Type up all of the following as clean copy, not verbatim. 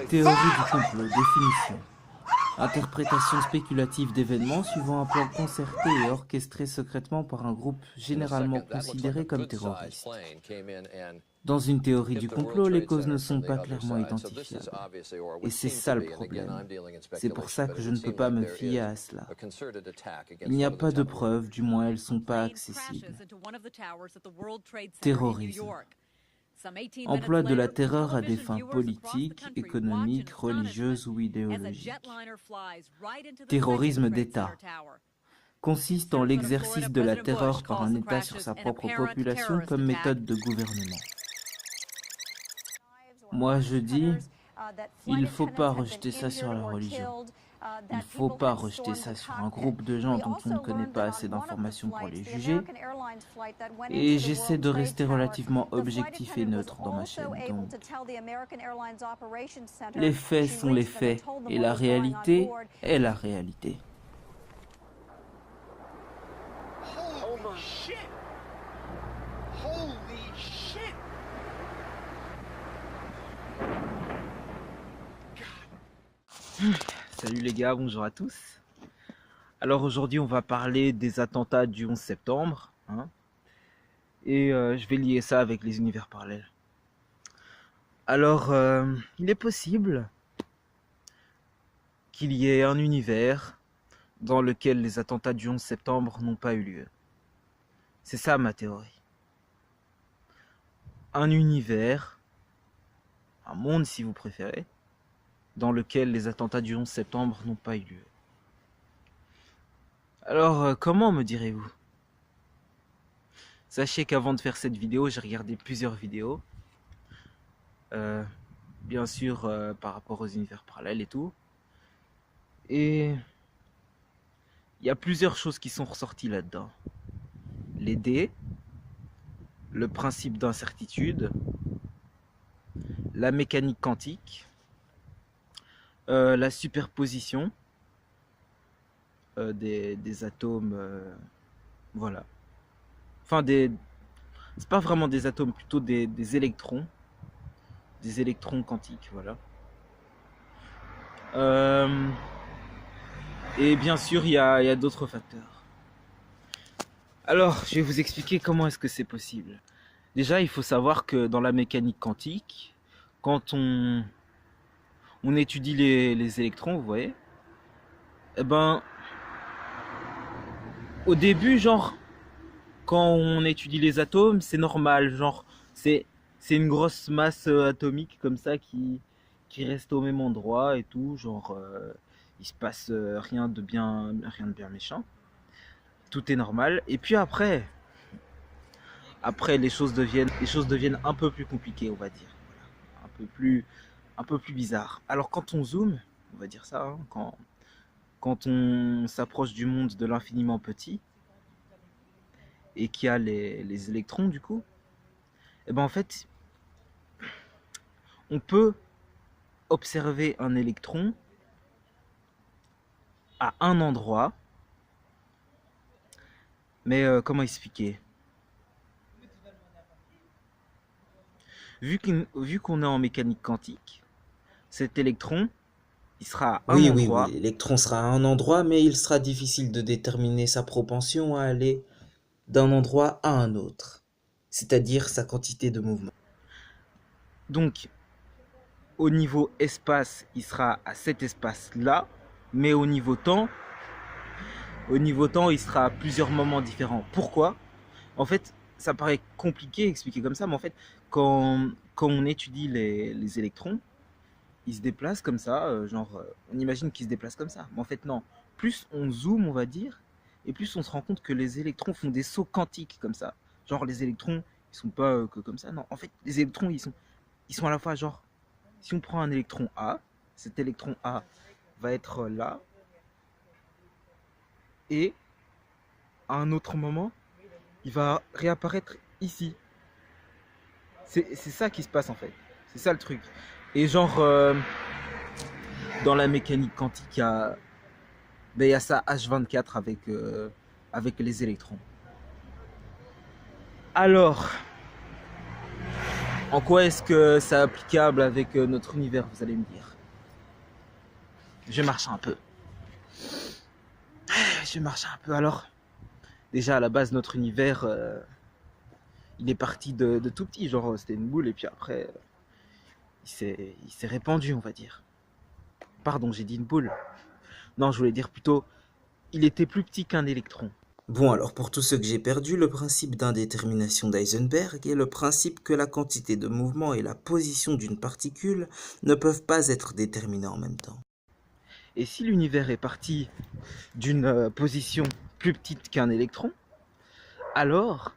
Théorie du complot, définition. Interprétation spéculative d'événements suivant un plan concerté et orchestré secrètement par un groupe généralement considéré comme terroriste. Dans une théorie du complot, les causes ne sont pas clairement identifiables. Et c'est ça le problème. C'est pour ça que je ne peux pas me fier à cela. Il n'y a pas de preuves, du moins elles ne sont pas accessibles. Terrorisme. Emploi de la terreur à des fins politiques, économiques, religieuses ou idéologiques. Terrorisme d'État consiste en l'exercice de la terreur par un État sur sa propre population comme méthode de gouvernement. Moi je dis, il ne faut pas rejeter ça sur la religion. Il ne faut pas rejeter ça sur un groupe de gens dont on ne connaît pas assez d'informations pour les juger. Et j'essaie de rester relativement objectif et neutre dans ma chaîne. Donc, les faits sont les faits et la réalité est la réalité. Salut les gars, bonjour à tous. Alors aujourd'hui on va parler des attentats du 11 septembre. Et je vais lier ça avec les univers parallèles. Alors il est possible qu'il y ait un univers dans lequel les attentats du 11 septembre n'ont pas eu lieu. C'est ça ma théorie. Un univers, un monde si vous préférez, dans lequel les attentats du 11 septembre n'ont pas eu lieu. Alors, comment me direz-vous? Sachez qu'avant de faire cette vidéo, j'ai regardé plusieurs vidéos. Bien sûr, par rapport aux univers parallèles et tout. Et il y a plusieurs choses qui sont ressorties là-dedans. Les dés, le principe d'incertitude, la mécanique quantique, la superposition des atomes, voilà. Enfin, c'est pas vraiment des atomes, plutôt des électrons quantiques, voilà. Et bien sûr, il y a d'autres facteurs. Alors, je vais vous expliquer comment est-ce que c'est possible. Déjà, il faut savoir que dans la mécanique quantique, quand on étudie les électrons, vous voyez, eh ben, au début, genre, quand on étudie les atomes, c'est normal, genre, c'est une grosse masse atomique comme ça qui reste au même endroit et tout, genre, il se passe rien de bien méchant, tout est normal. Et puis après les choses deviennent un peu plus compliquées, on va dire, un peu plus bizarres. Alors quand on zoome, on va dire ça, quand on s'approche du monde de l'infiniment petit et qu'il y a les électrons du coup, et ben en fait on peut observer un électron à un endroit, mais comment expliquer? Vu qu'on est en mécanique quantique, cet électron, il sera à un endroit. Oui, l'électron sera à un endroit, mais il sera difficile de déterminer sa propension à aller d'un endroit à un autre, c'est-à-dire sa quantité de mouvement. Donc, au niveau espace, il sera à cet espace-là, mais au niveau temps, il sera à plusieurs moments différents. Pourquoi? En fait, ça paraît compliqué à expliquer comme ça, mais en fait, quand on étudie les électrons, ils se déplacent comme ça, on imagine qu'ils se déplacent comme ça. Mais en fait, non. Plus on zoome, on va dire, et plus on se rend compte que les électrons font des sauts quantiques comme ça. Genre, les électrons, ils sont pas que comme ça. Non, en fait, les électrons, ils sont à la fois genre, si on prend un électron A, cet électron A va être là, et à un autre moment, il va réapparaître ici. C'est ça qui se passe en fait. C'est ça le truc. Et genre, dans la mécanique quantique, il y a ça H24 avec les électrons. Alors, En quoi est-ce que c'est applicable avec notre univers, vous allez me dire? Je marche un peu. Je marche un peu alors. Déjà à la base, notre univers, il est parti de tout petit, genre c'était une boule et puis après, il s'est répandu, on va dire. Pardon, j'ai dit une boule. Non, je voulais dire plutôt, il était plus petit qu'un électron. Bon, alors pour tous ceux que j'ai perdus, le principe d'indétermination d'Heisenberg est le principe que la quantité de mouvement et la position d'une particule ne peuvent pas être déterminées en même temps. Et si l'univers est parti d'une position plus petite qu'un électron, alors,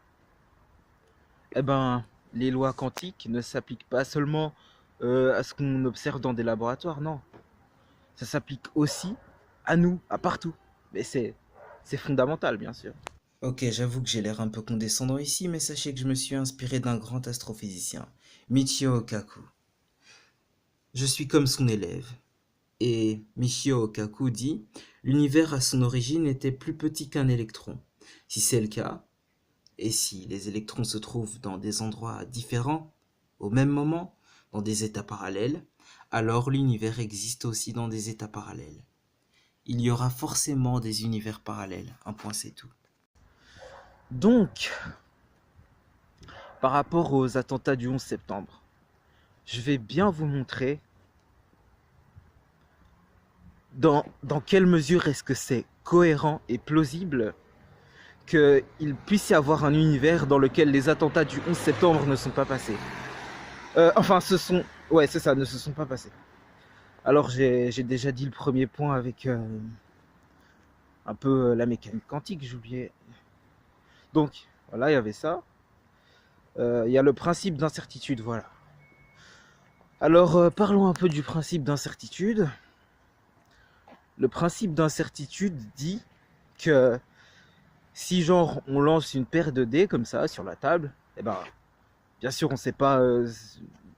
eh ben, les lois quantiques ne s'appliquent pas seulement à ce qu'on observe dans des laboratoires, non. Ça s'applique aussi à nous, à partout. Mais c'est fondamental, bien sûr. Ok, j'avoue que j'ai l'air un peu condescendant ici, mais sachez que je me suis inspiré d'un grand astrophysicien, Michio Kaku. Je suis comme son élève. Et Michio Kaku dit, l'univers à son origine était plus petit qu'un électron. Si c'est le cas, et si les électrons se trouvent dans des endroits différents, au même moment, dans des états parallèles, alors l'univers existe aussi dans des états parallèles. Il y aura forcément des univers parallèles, un point c'est tout. Donc, par rapport aux attentats du 11 septembre, je vais bien vous montrer dans quelle mesure est-ce que c'est cohérent et plausible qu'il puisse y avoir un univers dans lequel les attentats du 11 septembre ne sont pas passés. Enfin, ouais, c'est ça, ne se sont pas passés. Alors, j'ai déjà dit le premier point avec un peu la mécanique quantique, j'oubliais. Donc, voilà, il y avait ça. Il y a le principe d'incertitude, voilà. Alors, parlons un peu du principe d'incertitude. Le principe d'incertitude dit que si genre on lance une paire de dés comme ça sur la table, eh ben bien sûr on sait pas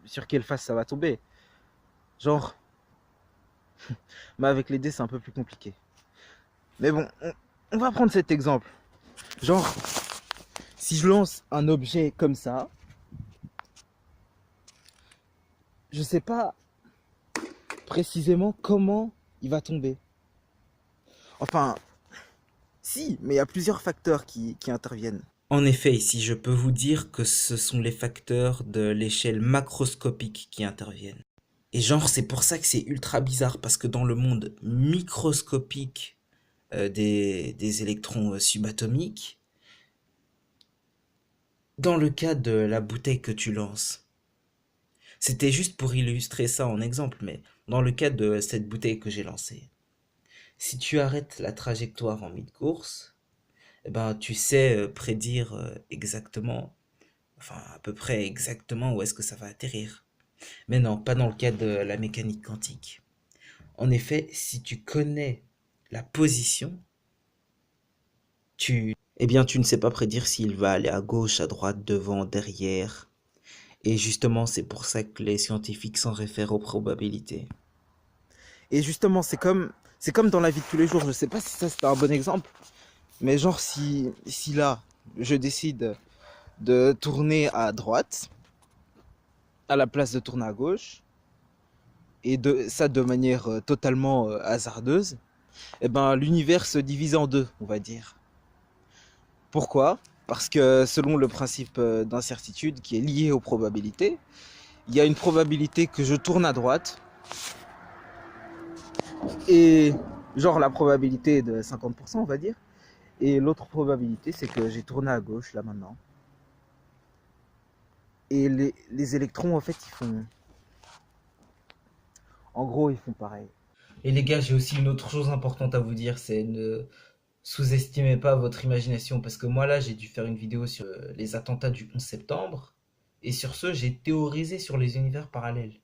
sur quelle face ça va tomber. Genre, mais avec les dés c'est un peu plus compliqué. Mais bon, on va prendre cet exemple. Genre, si je lance un objet comme ça, je sais pas précisément comment il va tomber. Enfin, si, mais il y a plusieurs facteurs qui interviennent. En effet, ici, je peux vous dire que ce sont les facteurs de l'échelle macroscopique qui interviennent. Et genre, c'est pour ça que c'est ultra bizarre, parce que dans le monde microscopique des électrons subatomiques, dans le cas de la bouteille que tu lances, c'était juste pour illustrer ça en exemple, mais dans le cas de cette bouteille que j'ai lancée, si tu arrêtes la trajectoire en mi-course, eh ben, tu sais prédire exactement, enfin à peu près exactement où est-ce que ça va atterrir. Mais non, pas dans le cas de la mécanique quantique. En effet, si tu connais la position, eh bien, tu ne sais pas prédire s'il va aller à gauche, à droite, devant, derrière. Et justement, c'est pour ça que les scientifiques s'en réfèrent aux probabilités. Et justement, c'est comme dans la vie de tous les jours. Je sais pas si ça c'est un bon exemple, mais genre si là je décide de tourner à droite à la place de tourner à gauche et de ça de manière totalement hasardeuse, et ben l'univers se divise en deux, on va dire. Pourquoi? Parce que selon le principe d'incertitude qui est lié aux probabilités, il y a une probabilité que je tourne à droite et genre la probabilité est de 50%, on va dire. Et l'autre probabilité, c'est que j'ai tourné à gauche là maintenant. Et les électrons, en fait, ils font. En gros, ils font pareil. Et les gars, j'ai aussi une autre chose importante à vous dire, c'est ne sous-estimez pas votre imagination, parce que moi là, j'ai dû faire une vidéo sur les attentats du 11 septembre, et sur ce, j'ai théorisé sur les univers parallèles.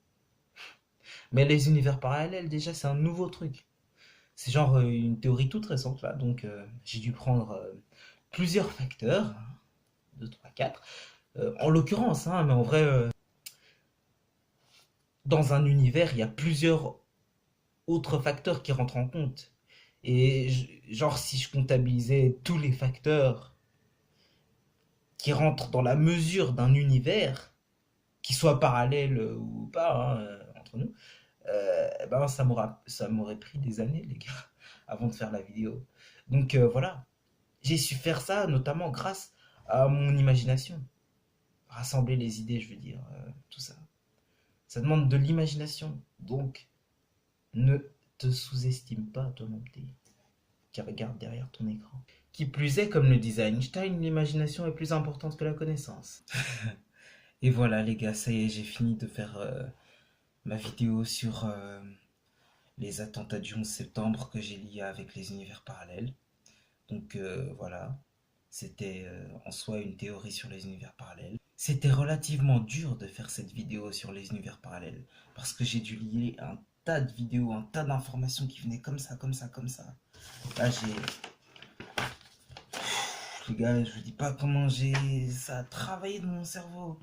Mais les univers parallèles, déjà, c'est un nouveau truc. C'est genre une théorie toute récente là, donc j'ai dû prendre plusieurs facteurs, 2, 3, 4, en l'occurrence, hein, mais en vrai, dans un univers, il y a plusieurs autres facteurs qui rentrent en compte. Et genre, si je comptabilisais tous les facteurs qui rentrent dans la mesure d'un univers, qu'ils soient parallèles ou pas, hein, entre nous, eh ben ça m'aurait pris des années, les gars, avant de faire la vidéo. Donc voilà, j'ai su faire ça notamment grâce à mon imagination. Rassembler les idées, je veux dire, tout ça. Ça demande de l'imagination. Donc, ne te sous-estime pas, toi mon petit, qui regarde derrière ton écran. Qui plus est, comme le disait Einstein, l'imagination est plus importante que la connaissance. Et voilà les gars, ça y est, j'ai fini de faire ma vidéo sur les attentats du 11 septembre que j'ai liés avec les univers parallèles. Donc voilà, c'était en soi une théorie sur les univers parallèles. C'était relativement dur de faire cette vidéo sur les univers parallèles parce que j'ai dû lier un tas de vidéos, un tas d'informations qui venaient comme ça, comme ça, comme ça. Là, les gars, je vous dis pas comment ça a travaillé dans mon cerveau.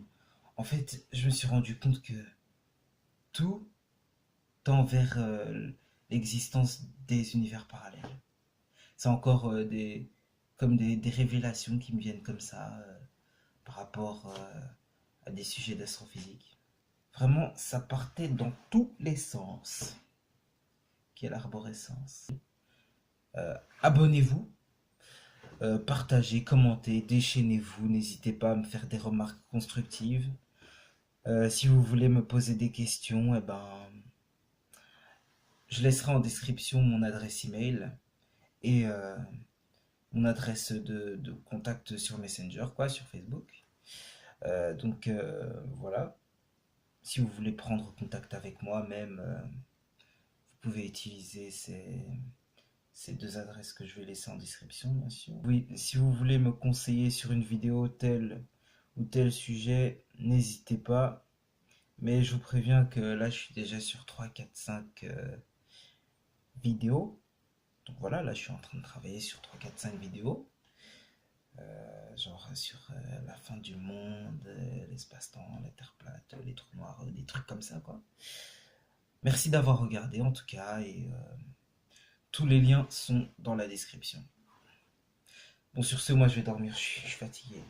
En fait, je me suis rendu compte que tout tend vers l'existence des univers parallèles. C'est encore comme des révélations qui me viennent comme ça par rapport à des sujets d'astrophysique. Vraiment, ça partait dans tous les sens. Quelle arborescence. Abonnez-vous, partagez, commentez, déchaînez-vous. N'hésitez pas à me faire des remarques constructives. Si vous voulez me poser des questions, eh ben, je laisserai en description mon adresse email et mon adresse de contact sur Messenger, quoi, sur Facebook. Donc voilà. Si vous voulez prendre contact avec moi, même, vous pouvez utiliser ces deux adresses que je vais laisser en description, bien sûr. Oui, si vous voulez me conseiller sur une vidéo tel ou tel sujet, n'hésitez pas. Mais je vous préviens que là, je suis déjà sur 3, 4, 5 vidéos. Donc voilà, là, je suis en train de travailler sur 3, 4, 5 vidéos. Genre sur la fin du monde, l'espace-temps, la Terre plate, les trous noirs, des trucs comme ça, quoi. Merci d'avoir regardé en tout cas, et tous les liens sont dans la description. Bon, sur ce, moi je vais dormir, je suis fatigué.